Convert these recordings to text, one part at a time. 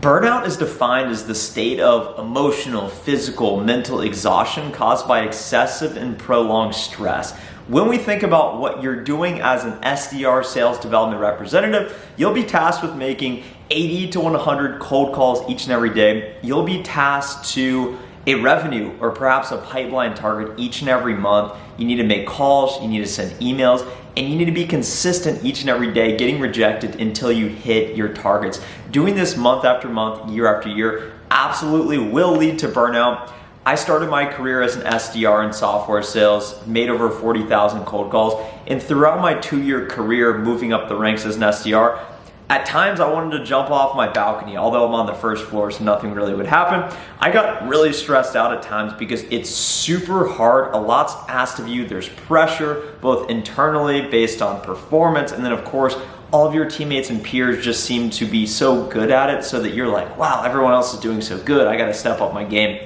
Burnout is defined as the state of emotional, physical, mental exhaustion caused by excessive and prolonged stress. When we think about what you're doing as an SDR, sales development representative, you'll be tasked with making 80 to 100 cold calls each and every day. You'll be tasked to a revenue or perhaps a pipeline target each and every month. You need to make calls, you need to send emails, and you need to be consistent each and every day, getting rejected until you hit your targets. Doing this month after month, year after year, absolutely will lead to burnout. I started my career as an SDR in software sales, made over 40,000 cold calls, and throughout my 2-year career moving up the ranks as an SDR, at times I wanted to jump off my balcony, although I'm on the first floor so nothing really would happen. I got really stressed out at times because it's super hard. A lot's asked of you. There's pressure both internally based on performance, and then of course all of your teammates and peers just seem to be so good at it so that you're like, wow, everyone else is doing so good. I gotta step up my game.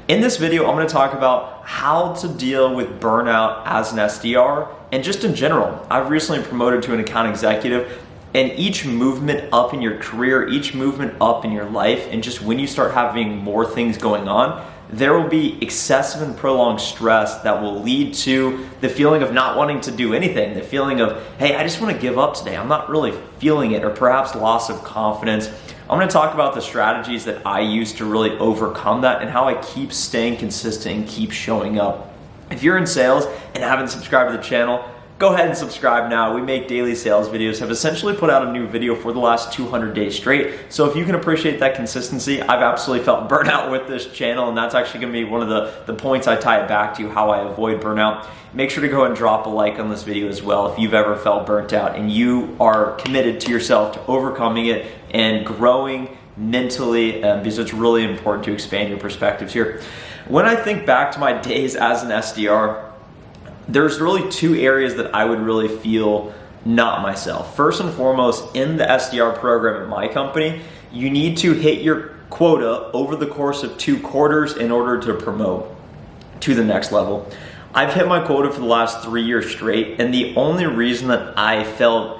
In this video, I'm gonna talk about how to deal with burnout as an SDR and just in general. I've recently promoted to an account executive, and each movement up in your career, each movement up in your life, and just when you start having more things going on, there will be excessive and prolonged stress that will lead to the feeling of not wanting to do anything, the feeling of, hey, I just want to give up today. I'm not really feeling it, or perhaps loss of confidence. I'm going to talk about the strategies that I use to really overcome that and how I keep staying consistent and keep showing up. If you're in sales and haven't subscribed to the channel, go ahead and subscribe now. We make daily sales videos, have essentially put out a new video for the last 200 days straight. So if you can appreciate that consistency, I've absolutely felt burnout with this channel, and that's actually gonna be one of the points I tie it back to, how I avoid burnout. Make sure to go ahead and drop a like on this video as well if you've ever felt burnt out and you are committed to yourself to overcoming it and growing mentally, because it's really important to expand your perspectives here. When I think back to my days as an SDR, there's really two areas that I would really feel not myself. First and foremost, in the SDR program at my company, you need to hit your quota over the course of 2 quarters in order to promote to the next level. I've hit my quota for the last 3 years straight, and the only reason that I felt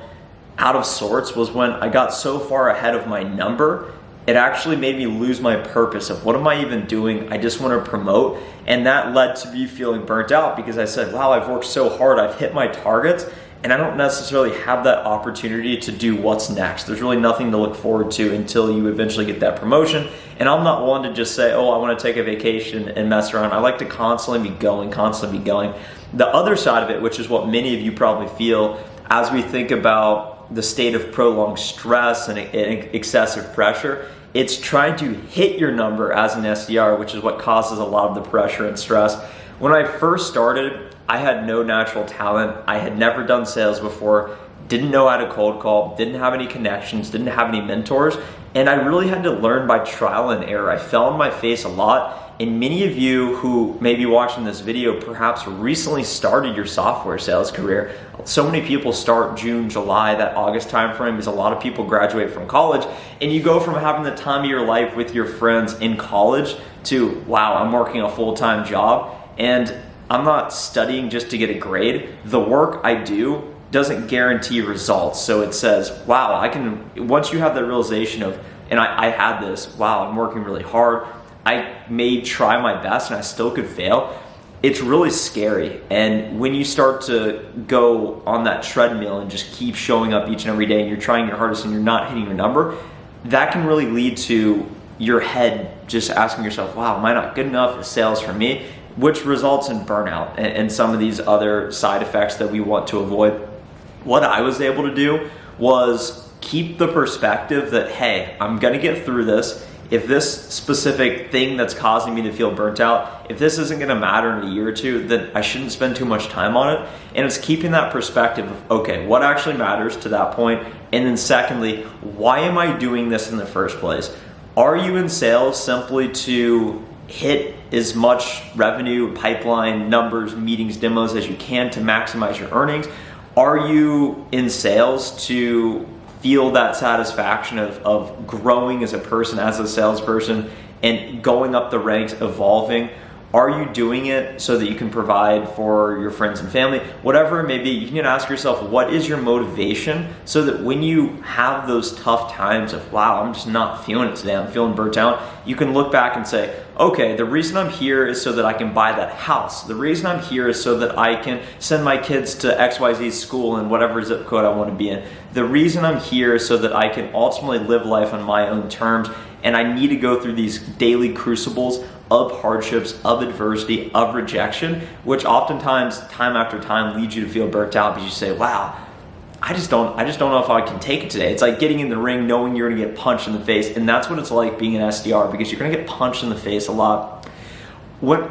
out of sorts was when I got so far ahead of my number, it actually made me lose my purpose of what am I even doing? I just want to promote. And that led to me feeling burnt out because I said, wow, I've worked so hard, I've hit my targets, and I don't necessarily have that opportunity to do what's next. There's really nothing to look forward to until you eventually get that promotion. And I'm not one to just say, oh, I want to take a vacation and mess around. I like to constantly be going. The other side of it, which is what many of you probably feel as we think about the state of prolonged stress and excessive pressure, it's trying to hit your number as an SDR, which is what causes a lot of the pressure and stress. When I first started, I had no natural talent. I had never done sales before, didn't know how to cold call, didn't have any connections, didn't have any mentors, and I really had to learn by trial and error. I fell on my face a lot. And many of you who may be watching this video perhaps recently started your software sales career. So many people start June, July, that August timeframe, because a lot of people graduate from college, and you go from having the time of your life with your friends in college to, wow, I'm working a full-time job and I'm not studying just to get a grade. The work I do doesn't guarantee results. So it says, wow, once you have that realization of, and I had this, wow, I'm working really hard, I may try my best and I still could fail. It's really scary. And when you start to go on that treadmill and just keep showing up each and every day and you're trying your hardest and you're not hitting your number, that can really lead to your head just asking yourself, wow, am I not good enough? Is sales for me? Which results in burnout and some of these other side effects that we want to avoid. What I was able to do was keep the perspective that, hey, I'm gonna get through this. If this specific thing that's causing me to feel burnt out, if this isn't gonna matter in a year or two, then I shouldn't spend too much time on it. And it's keeping that perspective of, okay, what actually matters to that point? And then secondly, why am I doing this in the first place? Are you in sales simply to hit as much revenue, pipeline, numbers, meetings, demos as you can to maximize your earnings? Are you in sales to feel that satisfaction of growing as a person, as a salesperson, and going up the ranks, evolving? Are you doing it so that you can provide for your friends and family? Whatever it may be, you need to ask yourself, what is your motivation, so that when you have those tough times of, wow, I'm just not feeling it today, I'm feeling burnt out, you can look back and say, okay, the reason I'm here is so that I can buy that house. The reason I'm here is so that I can send my kids to XYZ school in whatever zip code I want to be in. The reason I'm here is so that I can ultimately live life on my own terms, and I need to go through these daily crucibles of hardships, of adversity, of rejection, which oftentimes, time after time, leads you to feel burnt out because you say, wow, I just don't know if I can take it today. It's like getting in the ring knowing you're gonna get punched in the face, and that's what it's like being an SDR, because you're gonna get punched in the face a lot.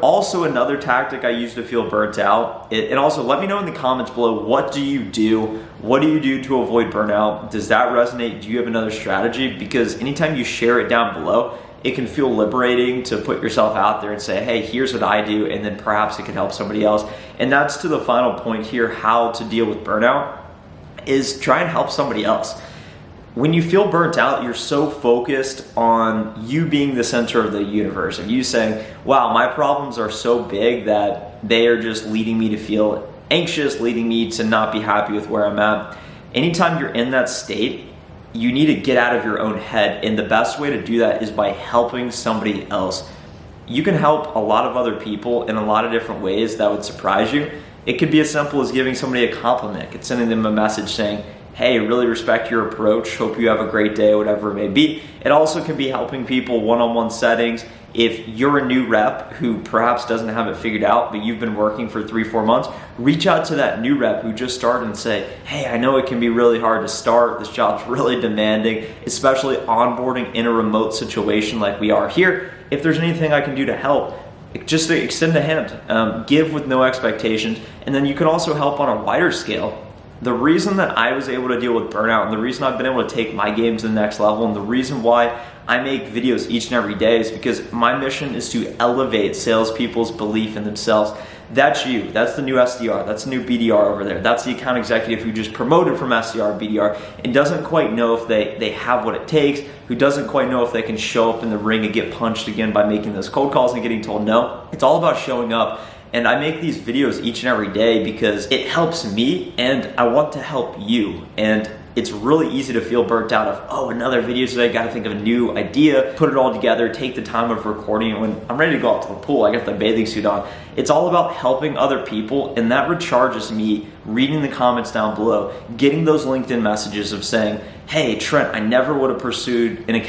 Also another tactic I use to feel burnt out, and also let me know in the comments below, what do you do? What do you do to avoid burnout? Does that resonate? Do you have another strategy? Because anytime you share it down below, it can feel liberating to put yourself out there and say, hey, here's what I do, and then perhaps it could help somebody else. And that's to the final point here, how to deal with burnout, is try and help somebody else. When you feel burnt out, you're so focused on you being the center of the universe, of you saying, wow, my problems are so big that they are just leading me to feel anxious, leading me to not be happy with where I'm at. Anytime you're in that state, you need to get out of your own head, and the best way to do that is by helping somebody else. You can help a lot of other people in a lot of different ways that would surprise you. It could be as simple as giving somebody a compliment. It's sending them a message saying, hey, really respect your approach, hope you have a great day, whatever it may be. It also can be helping people one-on-one settings. If you're a new rep who perhaps doesn't have it figured out, but you've been working for 3-4 months, reach out to that new rep who just started and say, hey, I know it can be really hard to start. This job's really demanding, especially onboarding in a remote situation like we are here. If there's anything I can do to help, just to extend a hand, give with no expectations. And then you can also help on a wider scale. The reason that I was able to deal with burnout, and the reason I've been able to take my game to the next level, and the reason why I make videos each and every day, is because my mission is to elevate salespeople's belief in themselves. That's you. That's the new SDR. That's the new BDR over there. That's the account executive who just promoted from SDR to BDR and doesn't quite know if they have what it takes, who doesn't quite know if they can show up in the ring and get punched again by making those cold calls and getting told no. It's all about showing up. And I make these videos each and every day because it helps me, and I want to help you. And it's really easy to feel burnt out of, oh, another video today, gotta think of a new idea, put it all together, take the time of recording it. When I'm ready to go out to the pool, I got the bathing suit on. It's all about helping other people, and that recharges me reading the comments down below, getting those LinkedIn messages of saying, hey, Trent, I never would have pursued a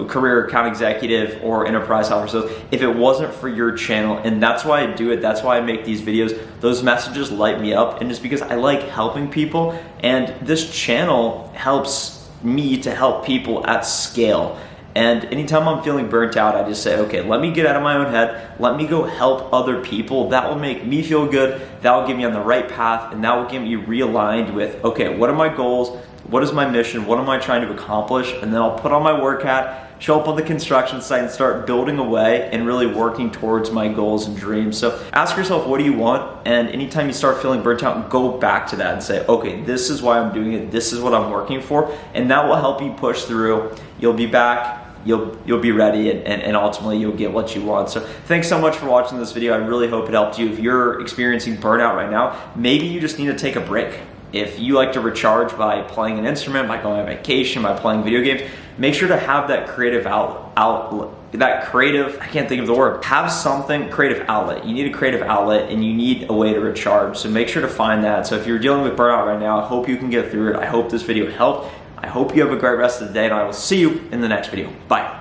career account executive or enterprise software sales if it wasn't for your channel. And that's why I do it. That's why I make these videos. Those messages light me up, and it's because I like helping people, and this channel helps me to help people at scale. And anytime I'm feeling burnt out, I just say, okay, let me get out of my own head. Let me go help other people. That will make me feel good. That will get me on the right path, and that will get me realigned with, okay, what are my goals? What is my mission? What am I trying to accomplish? And then I'll put on my work hat, show up on the construction site, and start building away and really working towards my goals and dreams. So ask yourself, what do you want? And anytime you start feeling burnt out, go back to that and say, okay, this is why I'm doing it. This is what I'm working for. And that will help you push through. You'll be back. You'll be ready, and ultimately you'll get what you want. So thanks so much for watching this video. I really hope it helped you. If you're experiencing burnout right now, maybe you just need to take a break. If you like to recharge by playing an instrument, by going on vacation, by playing video games, make sure to have that creative outlet. I can't think of the word. Have something, creative outlet. You need a creative outlet, and you need a way to recharge. So make sure to find that. So if you're dealing with burnout right now, I hope you can get through it. I hope this video helped. I hope you have a great rest of the day, and I will see you in the next video. Bye.